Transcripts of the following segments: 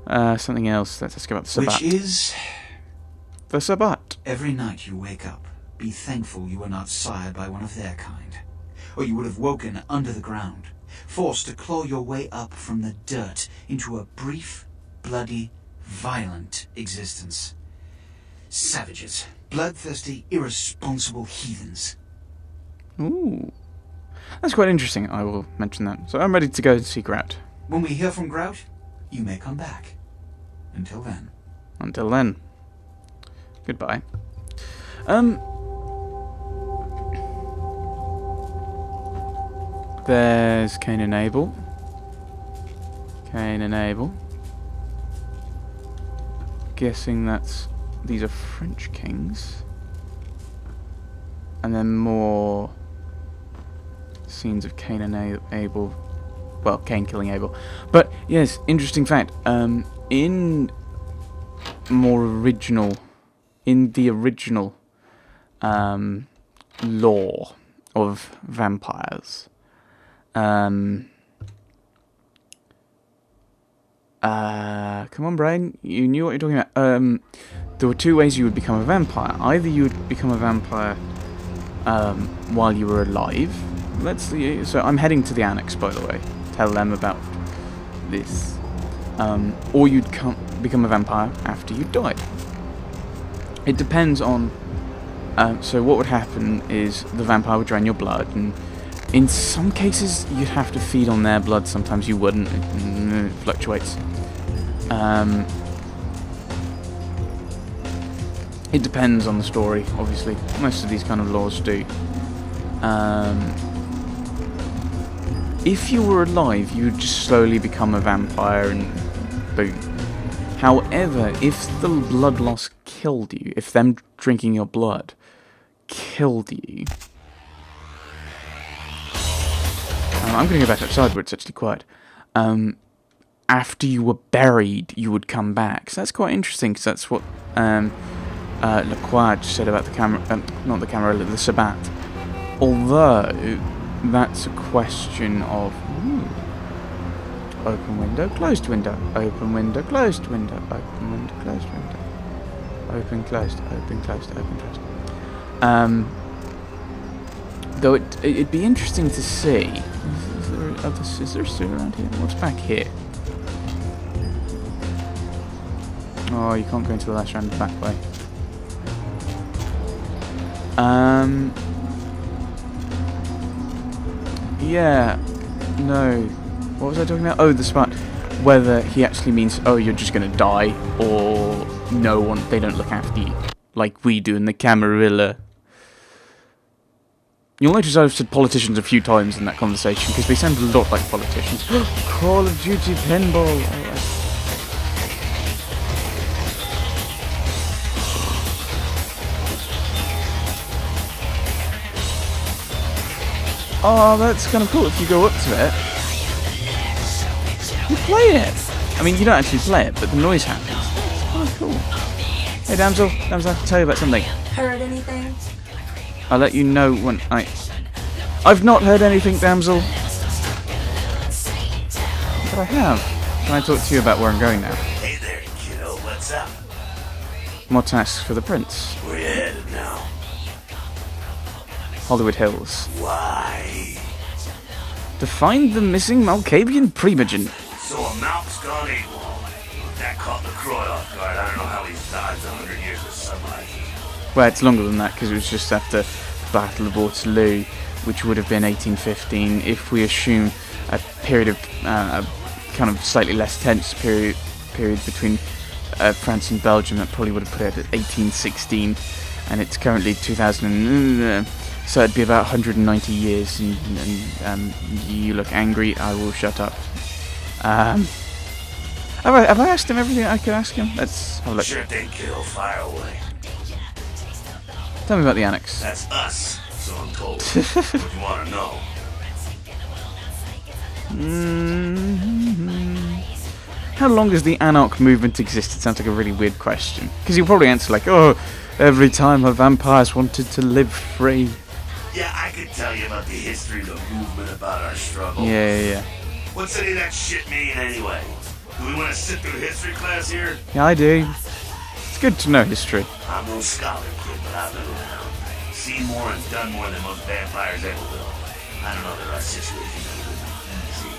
Something else. Let's ask about the Sabbat. Which is... The Sabbat. Every night you wake up, be thankful you were not sired by one of their kind, or you would have woken under the ground, forced to claw your way up from the dirt into a brief, bloody, violent existence. Savages. Bloodthirsty, irresponsible heathens. Ooh. That's quite interesting. I will mention that. So I'm ready to go to see Grout. When we hear from Grout, you may come back. Until then. Until then. Goodbye. There's Cain and Abel. Cain and Abel. Guessing these are French kings. And then more scenes of Cain and Abel. Well, Cain killing Abel. But yes, interesting fact. In the original lore of vampires, come on, brain. You knew what you're talking about. There were two ways you would become a vampire. Either you would become a vampire while you were alive. Let's see. So I'm heading to the annex, by the way. Tell them about this. Or you'd become a vampire after you died. It depends on... so what would happen is the vampire would drain your blood, and in some cases you'd have to feed on their blood, sometimes you wouldn't. It fluctuates. It depends on the story, obviously. Most of these kind of laws do. If you were alive, you would just slowly become a vampire and boom. However, if the blood loss killed you, if them drinking your blood killed you... I'm going to go back outside where it's actually quiet. After you were buried, you would come back. So that's quite interesting, because that's what Lequage said about the camera... not the camera, the Sabbat. Although... that's a question of open window, closed window, open window, closed window, open window, closed window, open, closed, open, closed, open, closed. Though it'd be interesting to see. Is there a sewer around here? What's back here? Oh, you can't go into the last round the back way. Yeah, no. What was I talking about? Oh, the spot. Whether he actually means, oh, you're just gonna die, or they don't look after you, like we do in the Camarilla. You'll notice I've said politicians a few times in that conversation, because they sound a lot like politicians. Call of Duty Pinball! Oh, that's kind of cool. If you go up to it, you play it. I mean, you don't actually play it, but the noise happens. It's kind of cool. Hey, Damsel. Damsel, I have to tell you about something. Heard anything? I'll let you know when I've not heard anything, Damsel. But I have. Can I talk to you about where I'm going now? Hey there, kiddo. What's up? More tasks for the prince. Where you headed now? Hollywood Hills. Why? To find the missing Malkavian primogen. So a Malk's gone AWOL. That caught the Croy off guard. I don't know how he's dodged 100 years of sunlight. Well, it's longer than that, because it was just after the Battle of Waterloo, which would have been 1815, if we assume a period of kind of slightly less tense period between France and Belgium. That probably would have put it at 1816, and it's currently 2000. So it'd be about 190 years, and you look angry. I will shut up. Have I asked him everything I could ask him? Let's have a look. Sure thing, kiddo. Fire away. Tell me about the annex. That's us, so I'm told. What do you want to know? How long has the Anarch movement existed? Sounds like a really weird question. Because you'll probably answer like, oh, every time a vampires wanted to live free. Yeah, I could tell you about the history of the movement, about our struggle. Yeah. What's any of that shit mean anyway? Who Do we want to sit through history class here? Yeah, I do. It's good to know history. I'm no scholar, kid, but I've been around. Seen more and done more than most vampires ever will. I don't know, there are situations that would be easy,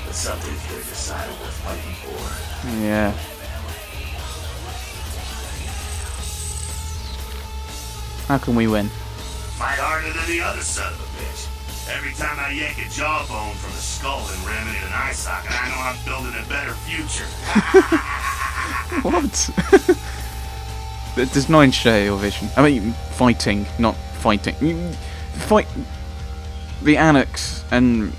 but some things you're decided worth fighting for. Yeah. How can we win? Fight harder than the other son of a bitch. Every time I yank a jawbone from a skull and ram it in an eye socket, I know I'm building a better future. What? There's 9 share your vision. I mean, fighting, not fighting. Fight the annex and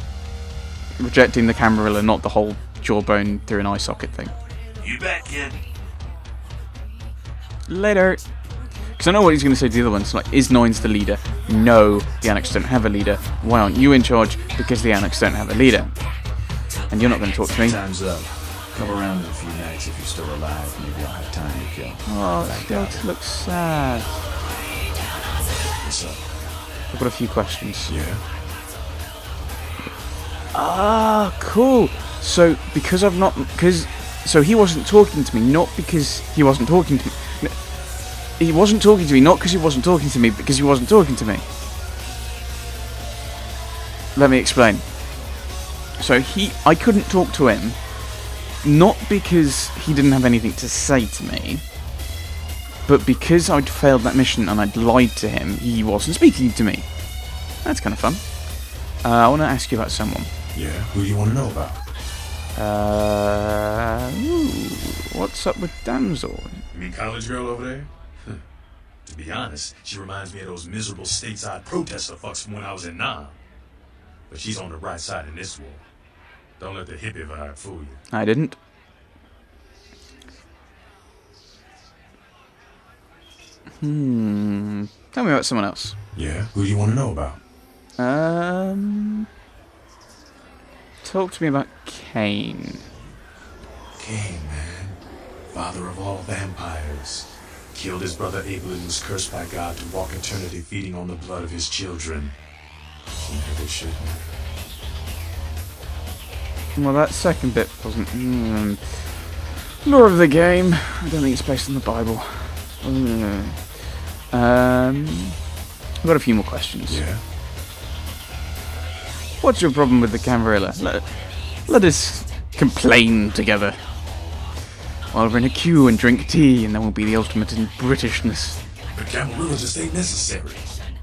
rejecting the Camarilla, not the whole jawbone through an eye socket thing. You bet, kid. Later. Because I know what he's going to say to the other ones, like, is Nines the leader? No, the Annex don't have a leader. Why aren't you in charge? Because the Annex don't have a leader. And you're not going to talk to me. Time's up. Come around in a few nights if you're still alive. Maybe I'll have time to kill. Oh, Delta looks sad. What's up? I've got a few questions. Yeah? Ah, cool. So, because I've not... So he wasn't talking to me, not because he wasn't talking to me. No, he wasn't talking to me, not because he wasn't talking to me, because he wasn't talking to me. Let me explain. So I couldn't talk to him, not because he didn't have anything to say to me, but because I'd failed that mission and I'd lied to him, he wasn't speaking to me. That's kind of fun. I want to ask you about someone. Yeah? Who do you want to know about? What's up with Damsel? You mean college girl over there? To be honest, she reminds me of those miserable stateside protester fucks from when I was in Nam. But she's on the right side in this war. Don't let the hippie vibe fool you. I didn't. Tell me about someone else. Yeah? Who do you want to know about? Talk to me about Cain. Cain, man. Father of all vampires. Killed his brother Abel and was cursed by God to walk eternity feeding on the blood of his children. Maybe they shouldn't. Well, that second bit wasn't... lore of the game. I don't think it's based on the Bible. I've got a few more questions. Yeah? What's your problem with the Camarilla? Let us complain together. While we're in a queue and drink tea, and then we'll be the ultimate in Britishness. The Camarilla just ain't necessary.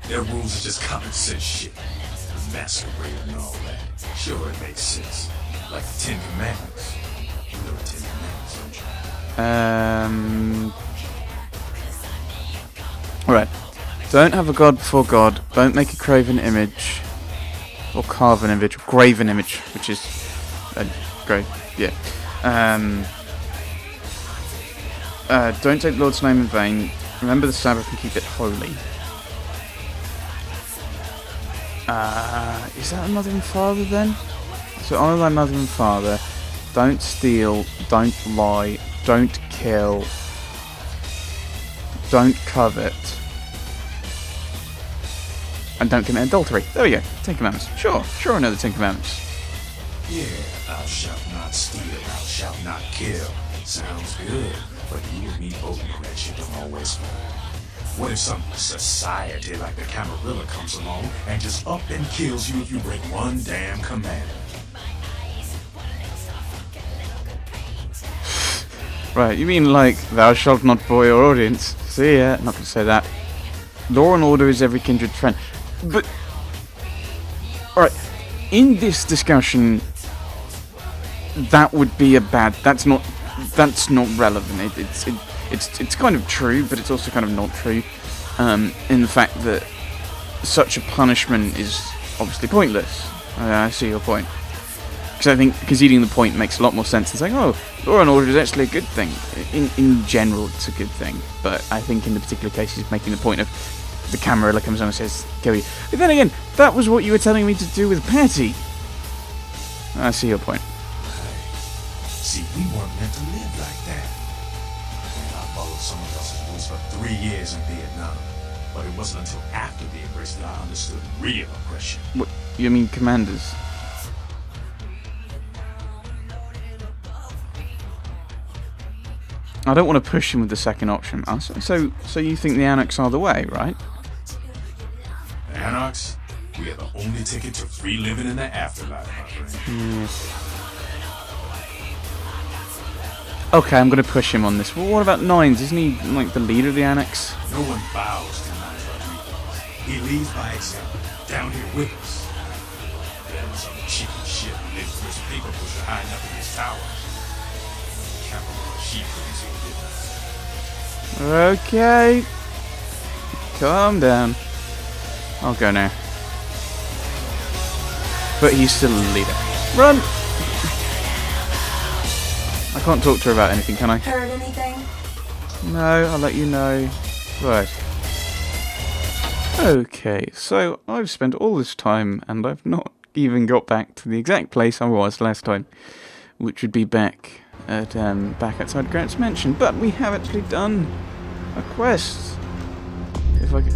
Their rules are just common sense shit. The Masquerade and all that. Sure, it makes sense. Like the 10 Commandments. You know the 10 Commandments, don't you? Alright. Don't have a god before God. Don't make a graven image. Or carve an image. Or graven image. Which is... grave. Yeah. Don't take the Lord's name in vain. Remember the Sabbath and keep it holy. Is that a mother and father then? So honour thy mother and father. Don't steal. Don't lie. Don't kill. Don't covet. And don't commit adultery. There we go. 10 Commandments. Sure I know the 10 Commandments. Yeah, thou shalt not steal, thou shalt not kill. Sounds good, but you and me both know that shit don't always work. What if some society like the Camarilla comes along and just up and kills you if you break one damn commandment? Right, you mean like, thou shalt not bore your audience. See ya, not gonna say that. Law and order is every kindred friend. But, alright, in this discussion, that would be a bad, that's not relevant. It's kind of true, but it's also kind of not true. In the fact that such a punishment is obviously pointless. I see your point. Because I think conceding the point makes a lot more sense than saying, oh, law and order is actually a good thing. In general, it's a good thing. But I think in the particular case, he's making the point of the Camarilla comes on and says, kill you. But then again, that was what you were telling me to do with Patty. I see your point. See, we weren't meant to live like that. I followed some of else's rules for 3 years in Vietnam. But it wasn't until after the embrace that I understood real oppression. What, you mean commanders? I don't want to push him with the second option. So you think the Anarchs are the way, right? The Anarchs? We are the only ticket to free living in the afterlife, my friend. Yes. Okay, I'm going to push him on this. Well, what about Nines? Isn't he, like, the leader of the Anarchs? No one bows to Nines Rodriguez. He leads by example, down here with us. Then some chicken shit lives for his paper pusher hiding up in his tower. Capital sheep producing business. Okay. Calm down. I'll go now. But he's still the leader. Run! I can't talk to her about anything, can I? Heard anything? No, I'll let you know. Right. Okay, so I've spent all this time and I've not even got back to the exact place I was last time, which would be back at back outside Grant's Mansion. But we have actually done a quest. If I could...